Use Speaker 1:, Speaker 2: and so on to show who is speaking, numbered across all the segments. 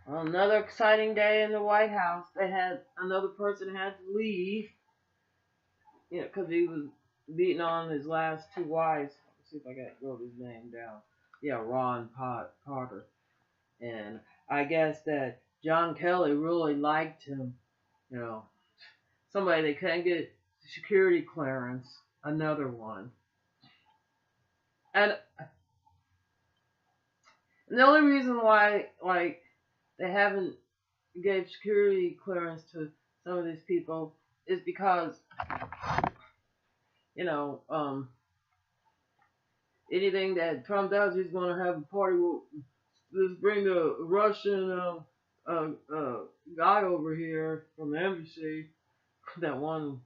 Speaker 1: Another exciting day in the White House. They had another person had to leave, because he was beating on his last two wives. Let's see if I got wrote his name down. Yeah, Potter. And I guess that John Kelly really liked him. You know, somebody that couldn't get security clearance. Another one. And the only reason why, like, they haven't gave security clearance to some of these people is because, you know, anything that Trump does, he's going to have a party. Let's bring the Russian guy over here from the embassy. That one,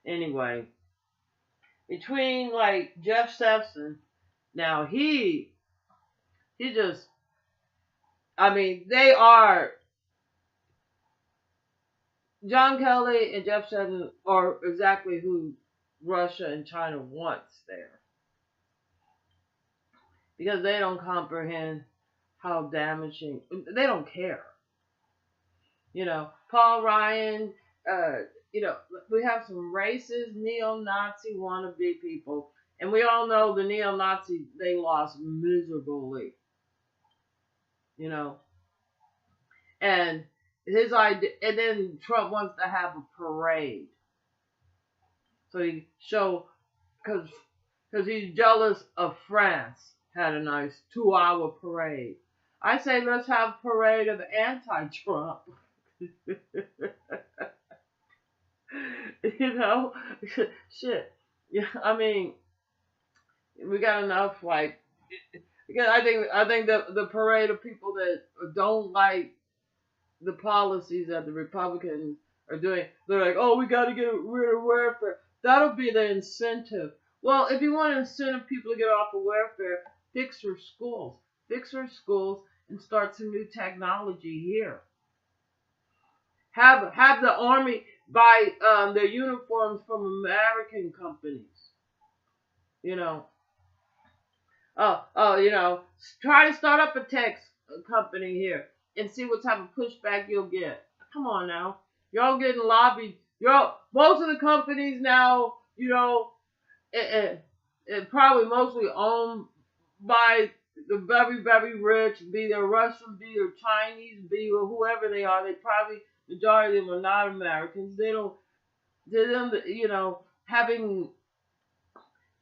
Speaker 1: anyway. Between like Jeff Sessions, now he just, I mean, they are John Kelly and Jeff Sessions are exactly who Russia and China wants there. Because they don't comprehend how damaging, they don't care. Paul Ryan, we have some racist, neo-Nazi wannabe people. And we all know the neo-Nazis, they lost miserably. And his idea, and then Trump wants to have a parade. So he show, because he's jealous of France had a nice 2-hour parade. I say let's have a parade of anti-Trump. Shit. Yeah, I mean, we got enough. Like, because I think the parade of people that don't like the policies that the Republicans are doing, they're like, oh, we got to get rid of welfare. That'll be the incentive. Well, if you want to incentive people to get off of welfare, fix your schools. Fix your schools and start some new technology here. Have the army buy their uniforms from American companies. Try to start up a tech company here and see what type of pushback you'll get. Come on now, y'all getting lobbied. Most of the companies now, it probably mostly owned by the very, very rich, be they Russian, be they Chinese, be whoever they are. They probably, majority of them are not Americans. Having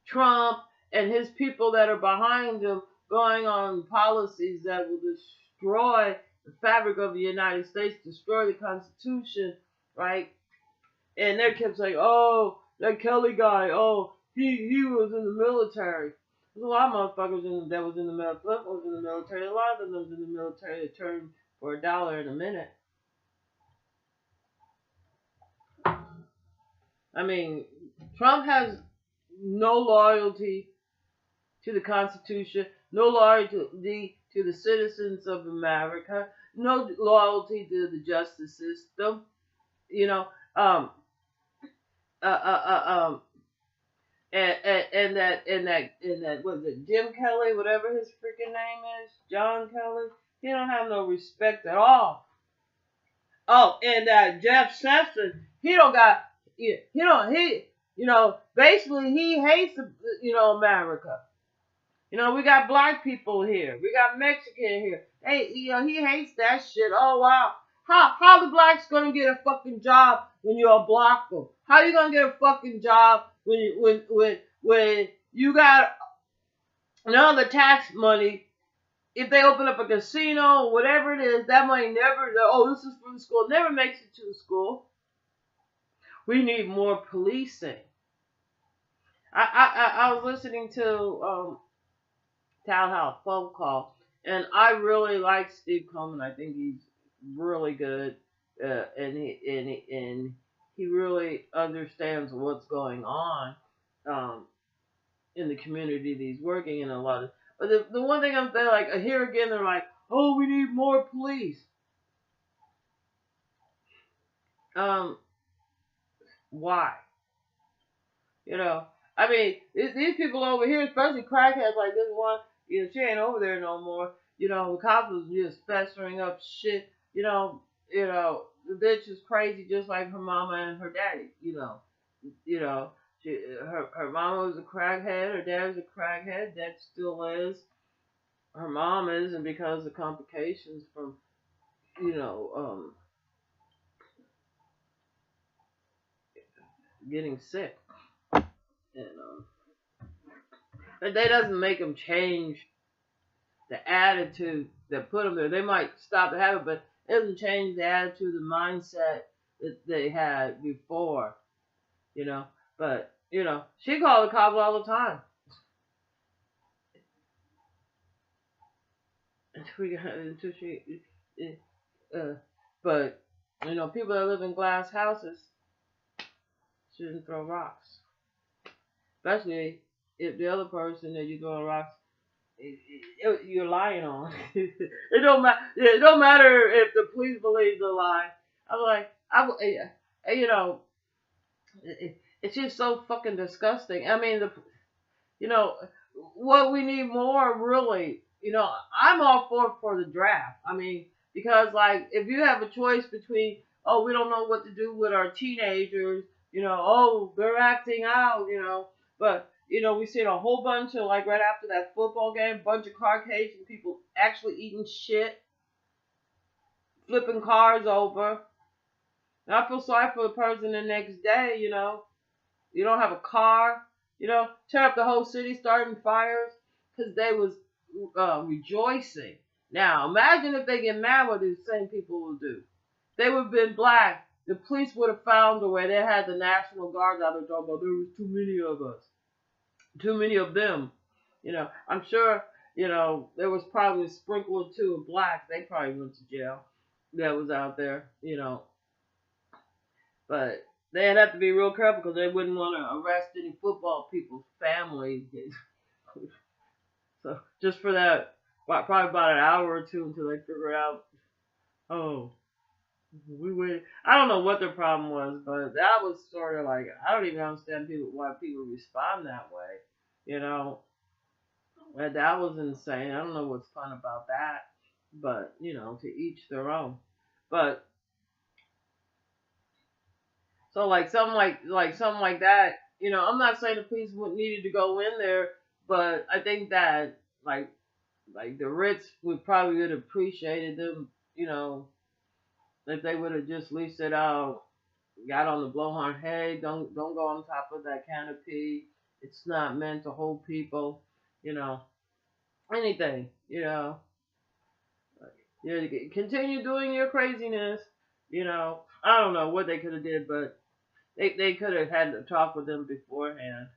Speaker 1: Trump and his people that are behind him going on policies that will destroy the fabric of the United States, destroy the Constitution, right? And their kids like, oh, that Kelly guy, oh, he was in the military. There's a lot of motherfuckers that was in the military. Cliff was in the military. A lot of them was in the military that turned for $1 in a minute. I mean, Trump has no loyalty to the Constitution, no loyalty to the citizens of America, no loyalty to the justice system. You know, um, uh, uh, uh, um, and that was it Jim Kelly, whatever his freaking name is, John Kelly. He don't have no respect at all. Oh, and Jeff Sessions, he don't got, basically he hates, America. We got black people here, we got Mexican here. Hey, he hates that shit. Oh wow, how the blacks gonna get a fucking job when you're a blocker? How you gonna get a fucking job when you got none of the tax money? If they open up a casino or whatever it is, that money never, oh, this is for the school, never makes it to the school. We need more policing. I was listening to Town Hall phone call, and I really like Steve Coleman. I think he's really good, and he really understands what's going on in the community that he's working in. A lot of, but the one thing I'm saying, like here again, they're like, oh, we need more police. Why? I mean, these people over here, especially crackheads like this one, she ain't over there no more. The cops was just festering up shit. The bitch is crazy, just like her mama and her daddy. You know, her mama was a crackhead, her dad was a crackhead, dad still is. Her mom is, and because of complications from, you know, getting sick, and but that doesn't make them change the attitude that put them there. They might stop the habit, but it doesn't change the attitude, the mindset that they had before. You know, but she called the cops all the time. Until she, uh, but people that live in glass houses shouldn't throw rocks, especially if the other person that you throw rocks, you're lying on. It don't matter. It don't matter if the police believe the lie. I'm like, it's just so fucking disgusting. I mean, you know, what we need more really, I'm all for the draft. I mean, because like if you have a choice between, oh, we don't know what to do with our teenagers, oh, they're acting out, but we seen a whole bunch of, like, right after that football game, bunch of Caucasian people actually eating shit, flipping cars over. And I feel sorry for the person the next day, you don't have a car, tear up the whole city, starting fires because they was rejoicing. Now, imagine if they get mad, what these same people will do. They would have been black. The police would have found a way. They had the National Guard out there talking about there was too many of us, too many of them. I'm sure, there was probably a sprinkle or two of blacks. They probably went to jail that was out there, But they'd have to be real careful because they wouldn't want to arrest any football people's families. So just for that, probably about an hour or two until they figure out, oh, we waited. I don't know what their problem was, but that was sort of like, I don't even understand why people respond that way. That was insane. I don't know what's fun about that, but to each their own. But so like something like that, I'm not saying the police needed to go in there, but I think that like the Ritz would have appreciated them, if they would have just at least said, "Oh, got on the blowhorn. Hey, don't go on top of that canopy. It's not meant to hold people." Anything. Continue doing your craziness. I don't know what they could have did, but they could have had to talk with them beforehand.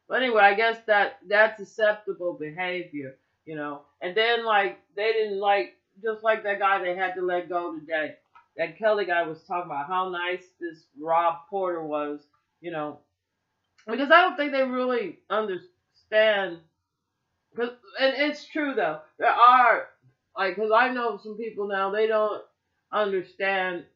Speaker 1: But anyway, I guess that's acceptable behavior, And then like they didn't like, just like that guy they had to let go today. That Kelly guy was talking about how nice this Rob Porter was, because I don't think they really understand. And it's true though. There are, like, because I know some people now, they don't understand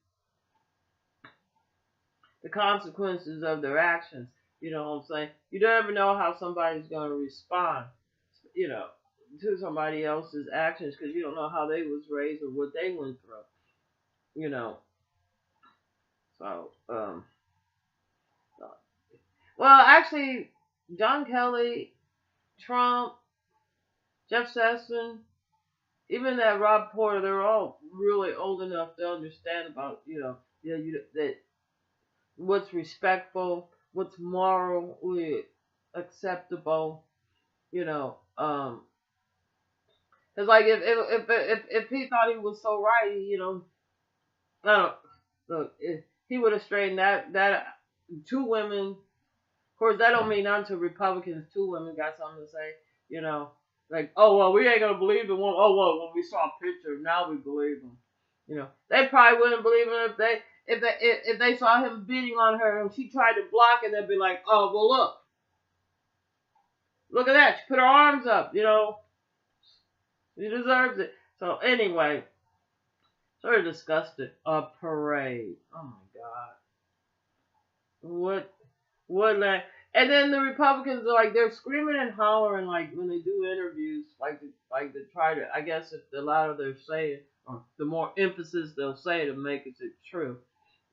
Speaker 1: the consequences of their actions. You know what I'm saying? You don't ever know how somebody's going to respond, to somebody else's actions, because you don't know how they was raised or what they went through. So, well, actually, John Kelly, Trump, Jeff Sessions, even that Rob Porter, they're all really old enough to understand about, that what's respectful, what's morally acceptable, Cause like if he thought he was so right, I don't look. If he would have straightened that two women. Of course, that don't mean nothing to Republicans. Two women got something to say, Like, oh well, we ain't gonna believe in one. Oh well, when we saw a picture, now we believe him. They probably wouldn't believe him if they saw him beating on her and she tried to block it. They'd be like, oh well, look at that. She put her arms up. She deserves it. So anyway, sort of disgusted. A parade. Oh my god. What? And then the Republicans are like, they're screaming and hollering like when they do interviews, like to try to, I guess if the louder they're saying, or the more emphasis they'll say to make it true.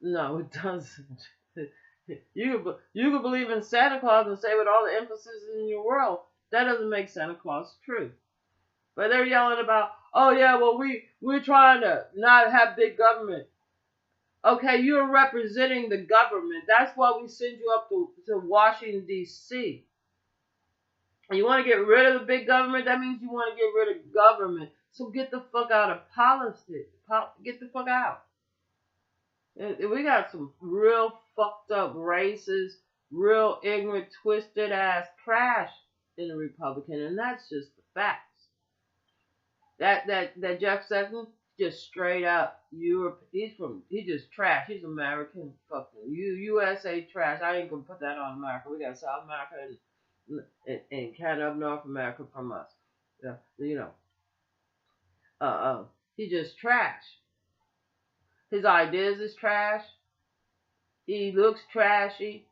Speaker 1: No, it doesn't. You can believe in Santa Claus and say with all the emphasis in your world, that doesn't make Santa Claus true. But they're yelling about, oh yeah, well we're trying to not have big government. Okay, you're representing the government. That's why we send you up to Washington, D.C. And you want to get rid of the big government? That means you want to get rid of government. So get the fuck out of politics. Get the fuck out. We got some real fucked up racist, real ignorant, twisted ass trash in the Republican, and that's just the facts. That Jeff Sessions, just straight up Europe. He's just trash. He's American fucking USA trash. I ain't gonna put that on America. We got South America and Canada of North America from us. Yeah, you know. He just trash. His ideas is trash. He looks trashy.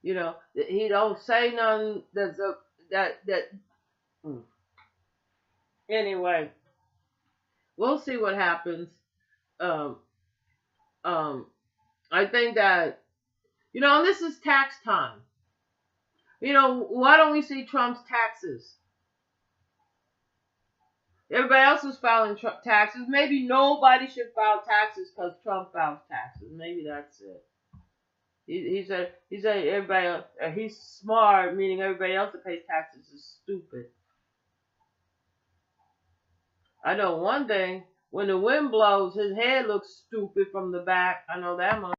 Speaker 1: You know, he don't say nothing Anyway, we'll see what happens. I think that, and this is tax time. Why don't we see Trump's taxes? Everybody else is filing taxes. Maybe nobody should file taxes because Trump files taxes. Maybe that's it. He said everybody else, he's smart, meaning everybody else that pays taxes is stupid. I know one thing. When the wind blows, his head looks stupid from the back. I know that much.